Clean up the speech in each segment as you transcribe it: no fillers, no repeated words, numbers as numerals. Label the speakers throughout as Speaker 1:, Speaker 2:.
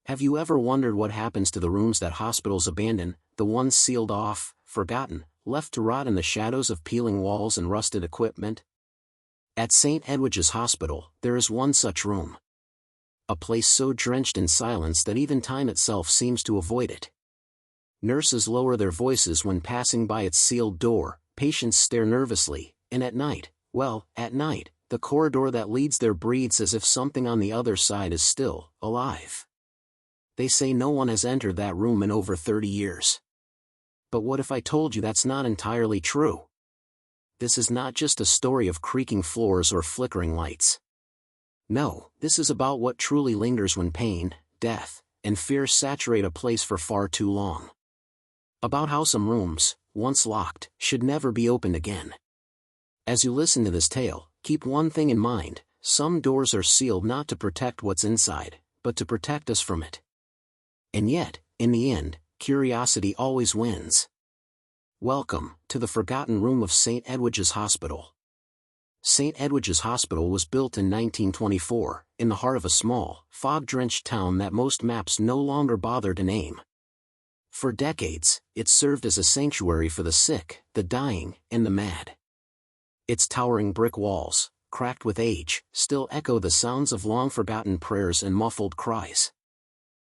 Speaker 1: Have you ever wondered what happens to the rooms that hospitals abandon, the ones sealed off, forgotten, left to rot in the shadows of peeling walls and rusted equipment? At Saint Edwiges Hospital, there is one such room. A place so drenched in silence that even time itself seems to avoid it. Nurses lower their voices when passing by its sealed door, patients stare nervously, and at night, the corridor that leads there breathes as if something on the other side is still alive. They say no one has entered that room in over 30 years. But what if I told you that's not entirely true? This is not just a story of creaking floors or flickering lights. No, this is about what truly lingers when pain, death, and fear saturate a place for far too long. About how some rooms, once locked, should never be opened again. As you listen to this tale, keep one thing in mind: some doors are sealed not to protect what's inside, but to protect us from it. And yet, in the end, curiosity always wins. Welcome to the forgotten room of Saint Edwiges Hospital. Saint Edwiges Hospital was built in 1924, in the heart of a small, fog-drenched town that most maps no longer bother to name. For decades, it served as a sanctuary for the sick, the dying, and the mad. Its towering brick walls, cracked with age, still echo the sounds of long-forgotten prayers and muffled cries.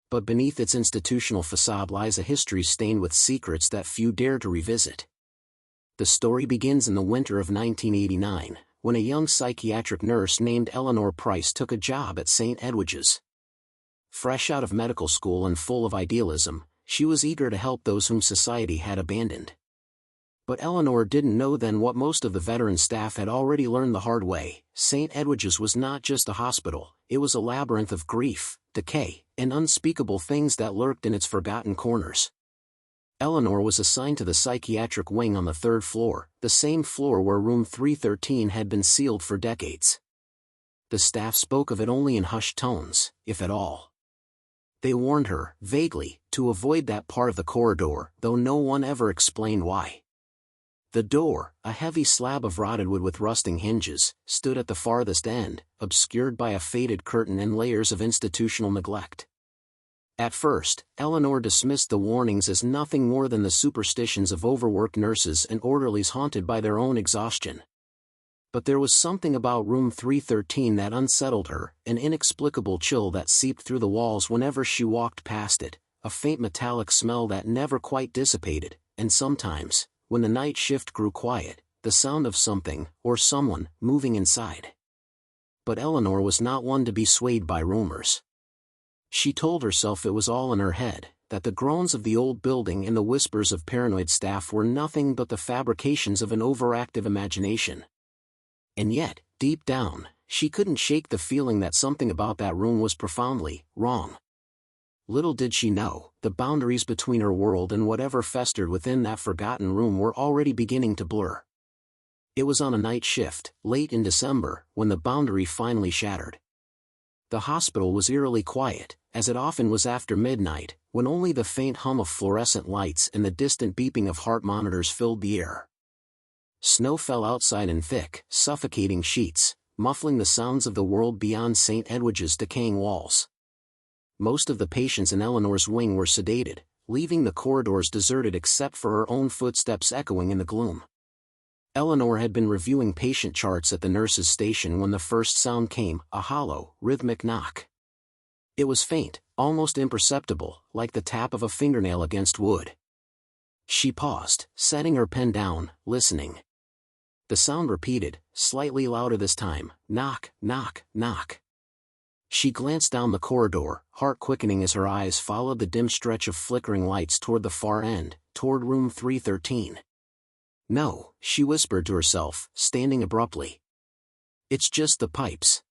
Speaker 1: But beneath its institutional facade lies a history stained with secrets that few dare to revisit. The story begins in the winter of 1989, when a young psychiatric nurse named Eleanor Price took a job at Saint Edwiges. Fresh out of medical school and full of idealism, she was eager to help those whom society had abandoned. But Eleanor didn't know then what most of the veteran staff had already learned the hard way: Saint Edwiges was not just a hospital, it was a labyrinth of grief, decay, and unspeakable things that lurked in its forgotten corners. Eleanor was assigned to the psychiatric wing on the third floor, the same floor where room 313 had been sealed for decades. The staff spoke of it only in hushed tones, if at all. They warned her, vaguely, to avoid that part of the corridor, though no one ever explained why. The door, a heavy slab of rotted wood with rusting hinges, stood at the farthest end, obscured by a faded curtain and layers of institutional neglect. At first, Eleanor dismissed the warnings as nothing more than the superstitions of overworked nurses and orderlies haunted by their own exhaustion. But there was something about room 313 that unsettled her, an inexplicable chill that seeped through the walls whenever she walked past it, a faint metallic smell that never quite dissipated, and sometimes, when the night shift grew quiet, the sound of something, or someone, moving inside. But Eleanor was not one to be swayed by rumors. She told herself it was all in her head, that the groans of the old building and the whispers of paranoid staff were nothing but the fabrications of an overactive imagination. And yet, deep down, she couldn't shake the feeling that something about that room was profoundly wrong. Little did she know, the boundaries between her world and whatever festered within that forgotten room were already beginning to blur. It was on a night shift, late in December, when the boundary finally shattered. The hospital was eerily quiet, as it often was after midnight, when only the faint hum of fluorescent lights and the distant beeping of heart monitors filled the air. Snow fell outside in thick, suffocating sheets, muffling the sounds of the world beyond St. Edwiges' decaying walls. Most of the patients in Eleanor's wing were sedated, leaving the corridors deserted except for her own footsteps echoing in the gloom. Eleanor had been reviewing patient charts at the nurse's station when the first sound came, a hollow, rhythmic knock. It was faint, almost imperceptible, like the tap of a fingernail against wood. She paused, setting her pen down, listening. The sound repeated, slightly louder this time: knock, knock, knock. She glanced down the corridor, heart quickening as her eyes followed the dim stretch of flickering lights toward the far end, toward room 313. No, she whispered to herself, standing abruptly. It's just the pipes.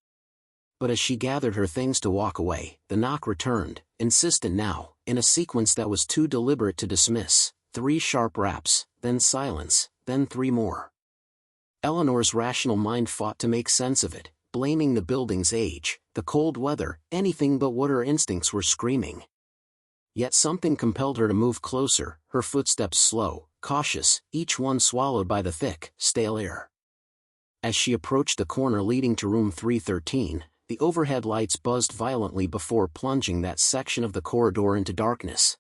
Speaker 1: But as she gathered her things to walk away, the knock returned, insistent now, in a sequence that was too deliberate to dismiss: 3 sharp raps, then silence, then 3 more. Eleanor's rational mind fought to make sense of it, blaming the building's age, the cold weather, anything but what her instincts were screaming. Yet something compelled her to move closer, her footsteps slow, cautious, each one swallowed by the thick, stale air. As she approached the corner leading to room 313, the overhead lights buzzed violently before plunging that section of the corridor into darkness.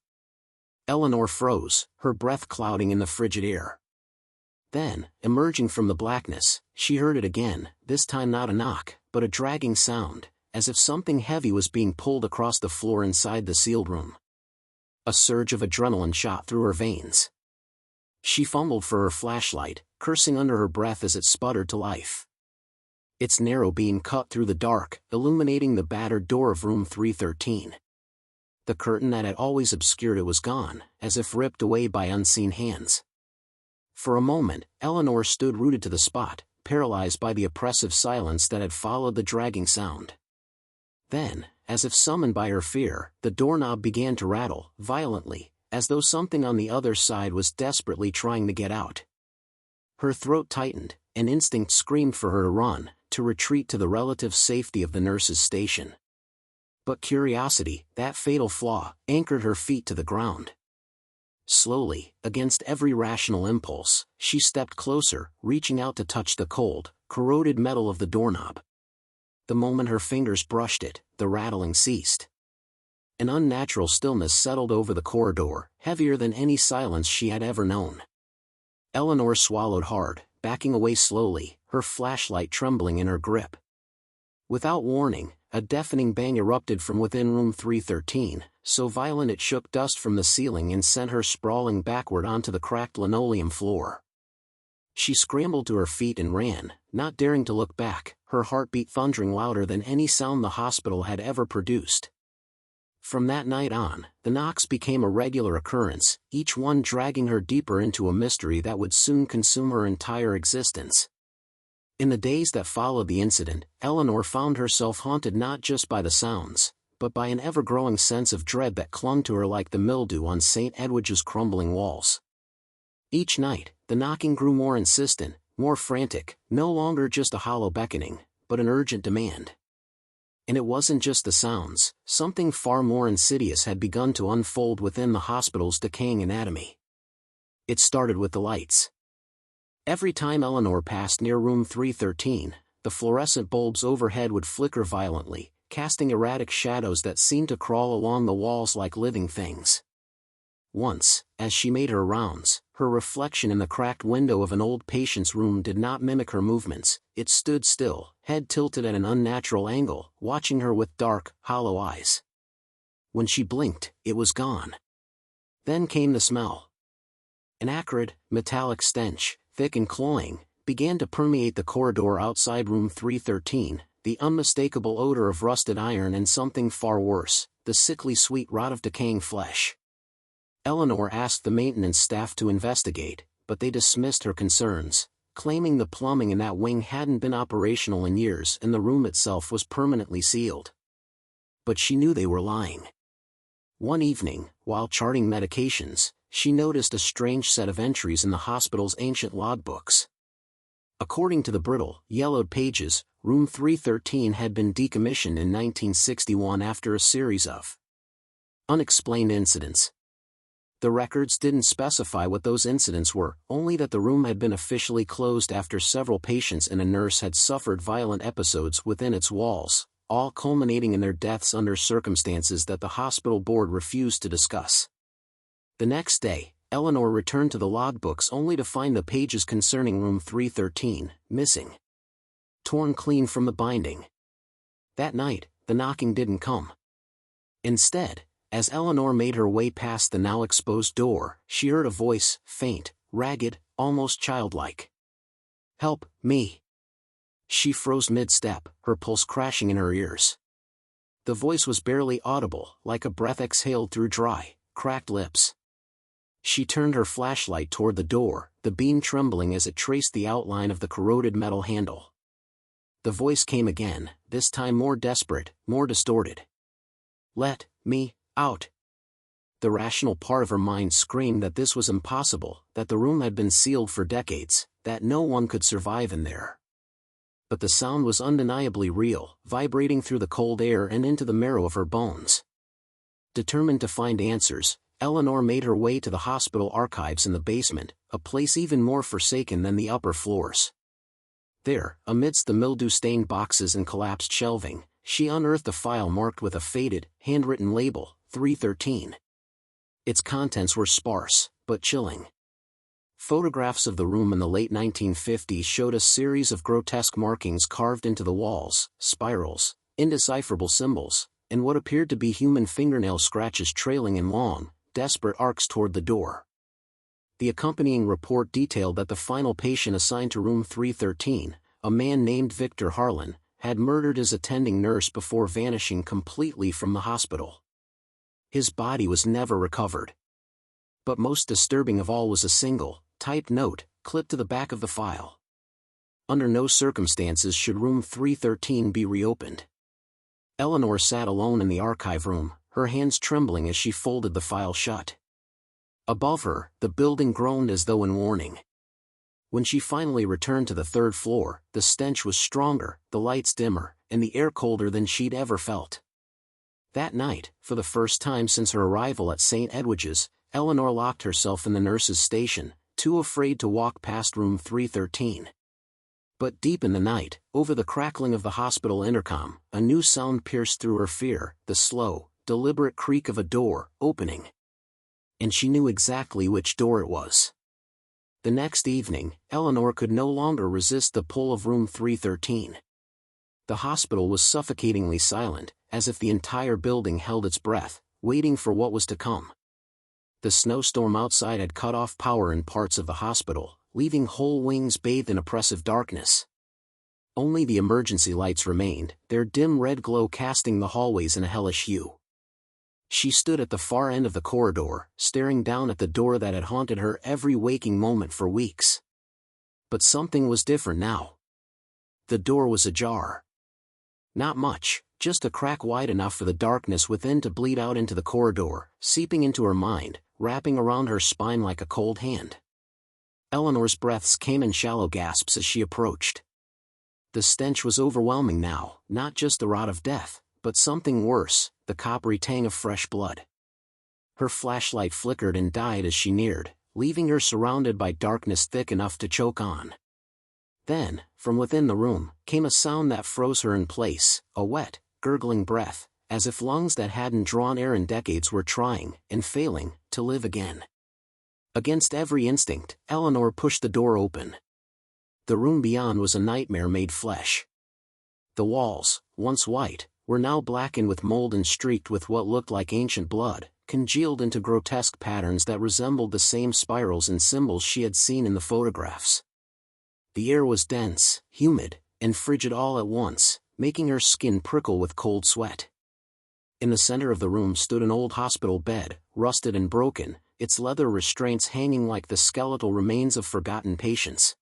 Speaker 1: Eleanor froze, her breath clouding in the frigid air. Then, emerging from the blackness, she heard it again, this time not a knock, but a dragging sound, as if something heavy was being pulled across the floor inside the sealed room. A surge of adrenaline shot through her veins. She fumbled for her flashlight, cursing under her breath as it sputtered to life. Its narrow beam cut through the dark, illuminating the battered door of room 313. The curtain that had always obscured it was gone, as if ripped away by unseen hands. For a moment, Eleanor stood rooted to the spot, paralyzed by the oppressive silence that had followed the dragging sound. Then, as if summoned by her fear, the doorknob began to rattle, violently, as though something on the other side was desperately trying to get out. Her throat tightened, and instinct screamed for her to run, to retreat to the relative safety of the nurse's station. But curiosity, that fatal flaw, anchored her feet to the ground. Slowly, against every rational impulse, she stepped closer, reaching out to touch the cold, corroded metal of the doorknob. The moment her fingers brushed it, the rattling ceased. An unnatural stillness settled over the corridor, heavier than any silence she had ever known. Eleanor swallowed hard, backing away slowly, her flashlight trembling in her grip. Without warning, a deafening bang erupted from within room 313, so violent it shook dust from the ceiling and sent her sprawling backward onto the cracked linoleum floor. She scrambled to her feet and ran, not daring to look back, her heartbeat thundering louder than any sound the hospital had ever produced. From that night on, the knocks became a regular occurrence, each one dragging her deeper into a mystery that would soon consume her entire existence. In the days that followed the incident, Eleanor found herself haunted not just by the sounds, but by an ever-growing sense of dread that clung to her like the mildew on Saint Edwiges' crumbling walls. Each night, the knocking grew more insistent, more frantic, no longer just a hollow beckoning, but an urgent demand. And it wasn't just the sounds, something far more insidious had begun to unfold within the hospital's decaying anatomy. It started with the lights. Every time Eleanor passed near room 313, the fluorescent bulbs overhead would flicker violently, casting erratic shadows that seemed to crawl along the walls like living things. Once, as she made her rounds, her reflection in the cracked window of an old patient's room did not mimic her movements, it stood still, head tilted at an unnatural angle, watching her with dark, hollow eyes. When she blinked, it was gone. Then came the smell. An acrid, metallic stench, thick and cloying, began to permeate the corridor outside room 313, the unmistakable odor of rusted iron and something far worse, the sickly sweet rot of decaying flesh. Eleanor asked the maintenance staff to investigate, but they dismissed her concerns, claiming the plumbing in that wing hadn't been operational in years and the room itself was permanently sealed. But she knew they were lying. One evening, while charting medications, she noticed a strange set of entries in the hospital's ancient logbooks. According to the brittle, yellowed pages, room 313 had been decommissioned in 1961 after a series of unexplained incidents. The records didn't specify what those incidents were, only that the room had been officially closed after several patients and a nurse had suffered violent episodes within its walls, all culminating in their deaths under circumstances that the hospital board refused to discuss. The next day, Eleanor returned to the logbooks only to find the pages concerning room 313 missing. Torn clean from the binding. That night, the knocking didn't come. Instead, as Eleanor made her way past the now exposed door, she heard a voice, faint, ragged, almost childlike. "Help, me." She froze mid-step, her pulse crashing in her ears. The voice was barely audible, like a breath exhaled through dry, cracked lips. She turned her flashlight toward the door, the beam trembling as it traced the outline of the corroded metal handle. The voice came again, this time more desperate, more distorted. "Let me out." The rational part of her mind screamed that this was impossible, that the room had been sealed for decades, that no one could survive in there. But the sound was undeniably real, vibrating through the cold air and into the marrow of her bones. Determined to find answers, Eleanor made her way to the hospital archives in the basement, a place even more forsaken than the upper floors. There, amidst the mildew-stained boxes and collapsed shelving, she unearthed a file marked with a faded, handwritten label, 313. Its contents were sparse, but chilling. Photographs of the room in the late 1950s showed a series of grotesque markings carved into the walls, spirals, indecipherable symbols, and what appeared to be human fingernail scratches trailing in long, desperate arcs toward the door. The accompanying report detailed that the final patient assigned to room 313, a man named Victor Harlan, had murdered his attending nurse before vanishing completely from the hospital. His body was never recovered. But most disturbing of all was a single, typed note, clipped to the back of the file. Under no circumstances should room 313 be reopened. Eleanor sat alone in the archive room, her hands trembling as she folded the file shut. Above her, the building groaned as though in warning. When she finally returned to the third floor, the stench was stronger, the lights dimmer, and the air colder than she'd ever felt. That night, for the first time since her arrival at Saint Edwiges, Eleanor locked herself in the nurse's station, too afraid to walk past room 313. But deep in the night, over the crackling of the hospital intercom, a new sound pierced through her fear, the slow, deliberate creak of a door opening. And she knew exactly which door it was. The next evening, Eleanor could no longer resist the pull of room 313. The hospital was suffocatingly silent, as if the entire building held its breath, waiting for what was to come. The snowstorm outside had cut off power in parts of the hospital, leaving whole wings bathed in oppressive darkness. Only the emergency lights remained, their dim red glow casting the hallways in a hellish hue. She stood at the far end of the corridor, staring down at the door that had haunted her every waking moment for weeks. But something was different now. The door was ajar. Not much, just a crack wide enough for the darkness within to bleed out into the corridor, seeping into her mind, wrapping around her spine like a cold hand. Eleanor's breaths came in shallow gasps as she approached. The stench was overwhelming now, not just the rot of death, but something worse, the coppery tang of fresh blood. Her flashlight flickered and died as she neared, leaving her surrounded by darkness thick enough to choke on. Then, from within the room, came a sound that froze her in place, a wet, gurgling breath, as if lungs that hadn't drawn air in decades were trying, and failing, to live again. Against every instinct, Eleanor pushed the door open. The room beyond was a nightmare made flesh. The walls, once white, were now blackened with mold and streaked with what looked like ancient blood, congealed into grotesque patterns that resembled the same spirals and symbols she had seen in the photographs. The air was dense, humid, and frigid all at once, making her skin prickle with cold sweat. In the center of the room stood an old hospital bed, rusted and broken, its leather restraints hanging like the skeletal remains of forgotten patients.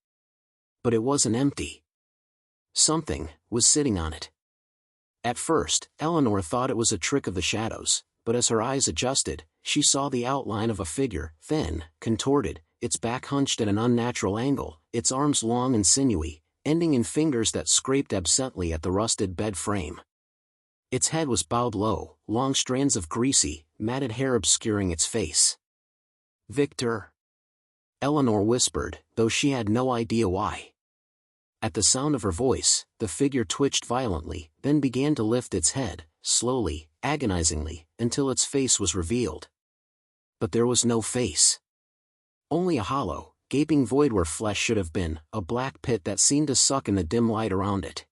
Speaker 1: But it wasn't empty. Something was sitting on it. At first, Eleanor thought it was a trick of the shadows, but as her eyes adjusted, she saw the outline of a figure, thin, contorted, its back hunched at an unnatural angle, its arms long and sinewy, ending in fingers that scraped absently at the rusted bed frame. Its head was bowed low, long strands of greasy, matted hair obscuring its face. "Victor?" Eleanor whispered, though she had no idea why. At the sound of her voice, the figure twitched violently, then began to lift its head, slowly, agonizingly, until its face was revealed. But there was no face. Only a hollow, gaping void where flesh should have been, a black pit that seemed to suck in the dim light around it.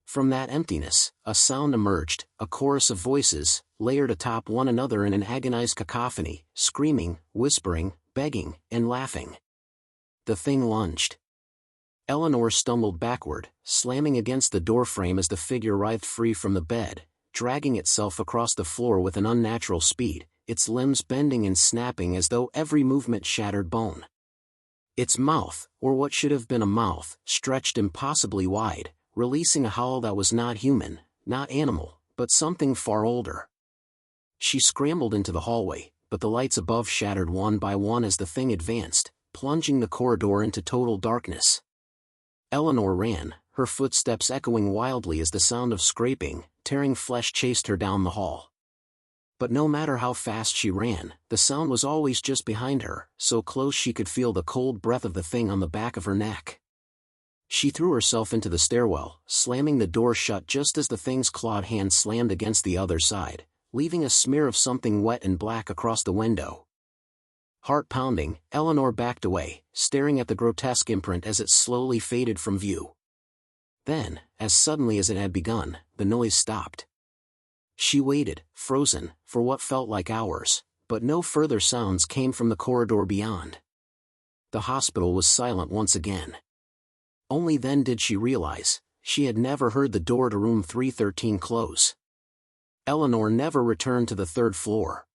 Speaker 1: From that emptiness, a sound emerged, a chorus of voices, layered atop one another in an agonized cacophony, screaming, whispering, begging, and laughing. The thing lunged. Eleanor stumbled backward, slamming against the doorframe as the figure writhed free from the bed, dragging itself across the floor with an unnatural speed, its limbs bending and snapping as though every movement shattered bone. Its mouth, or what should have been a mouth, stretched impossibly wide, releasing a howl that was not human, not animal, but something far older. She scrambled into the hallway, but the lights above shattered one by one as the thing advanced, plunging the corridor into total darkness. Eleanor ran, her footsteps echoing wildly as the sound of scraping, tearing flesh chased her down the hall. But no matter how fast she ran, the sound was always just behind her, so close she could feel the cold breath of the thing on the back of her neck. She threw herself into the stairwell, slamming the door shut just as the thing's clawed hand slammed against the other side, leaving a smear of something wet and black across the window. Heart pounding, Eleanor backed away, staring at the grotesque imprint as it slowly faded from view. Then, as suddenly as it had begun, the noise stopped. She waited, frozen, for what felt like hours, but no further sounds came from the corridor beyond. The hospital was silent once again. Only then did she realize, she had never heard the door to room 313 close. Eleanor never returned to the third floor.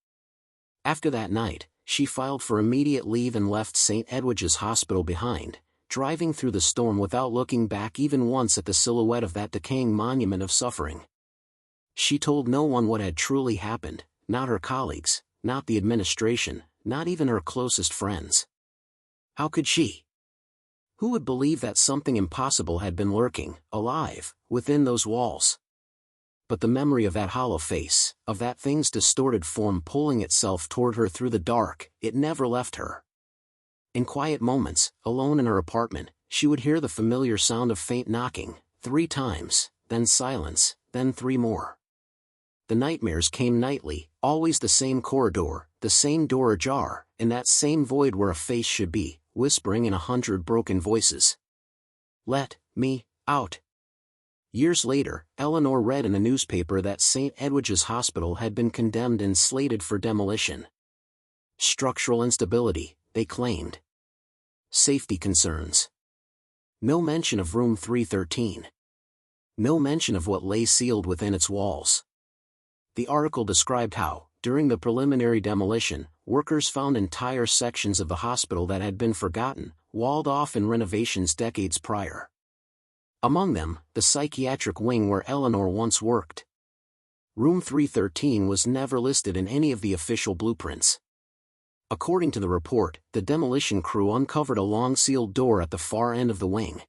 Speaker 1: After that night, she filed for immediate leave and left Saint Edwiges Hospital behind, driving through the storm without looking back even once at the silhouette of that decaying monument of suffering. She told no one what had truly happened, not her colleagues, not the administration, not even her closest friends. How could she? Who would believe that something impossible had been lurking, alive, within those walls? But the memory of that hollow face, of that thing's distorted form pulling itself toward her through the dark, it never left her. In quiet moments, alone in her apartment, she would hear the familiar sound of faint knocking, 3 times, then silence, then 3 more. The nightmares came nightly, always the same corridor, the same door ajar, in that same void where a face should be, whispering in 100 broken voices. "Let me out." Years later, Eleanor read in a newspaper that Saint Edwiges Hospital had been condemned and slated for demolition. Structural instability, they claimed. Safety concerns. No mention of room 313. No mention of what lay sealed within its walls. The article described how, during the preliminary demolition, workers found entire sections of the hospital that had been forgotten, walled off in renovations decades prior. Among them, the psychiatric wing where Eleanor once worked. Room 313 was never listed in any of the official blueprints. According to the report, the demolition crew uncovered a long sealed door at the far end of the wing.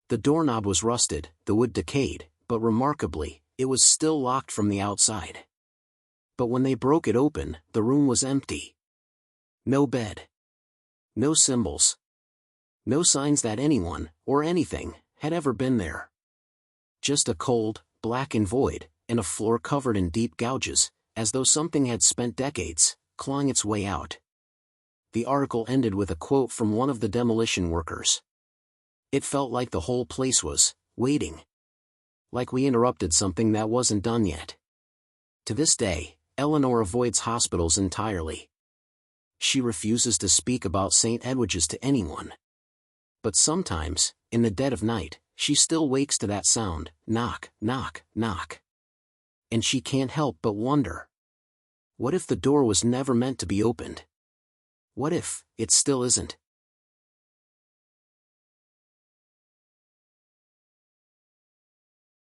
Speaker 1: The doorknob was rusted, the wood decayed, but remarkably, it was still locked from the outside. But when they broke it open, the room was empty. No bed. No symbols. No signs that anyone, or anything, had ever been there. Just a cold, blackened void, and a floor covered in deep gouges, as though something had spent decades, clawing its way out. The article ended with a quote from one of the demolition workers. "It felt like the whole place was waiting. Like we interrupted something that wasn't done yet." To this day, Eleanor avoids hospitals entirely. She refuses to speak about St. Edwiges to anyone. But sometimes, in the dead of night, she still wakes to that sound, knock, knock, knock. And she can't help but wonder. What if the door was never meant to be opened? What if it still isn't?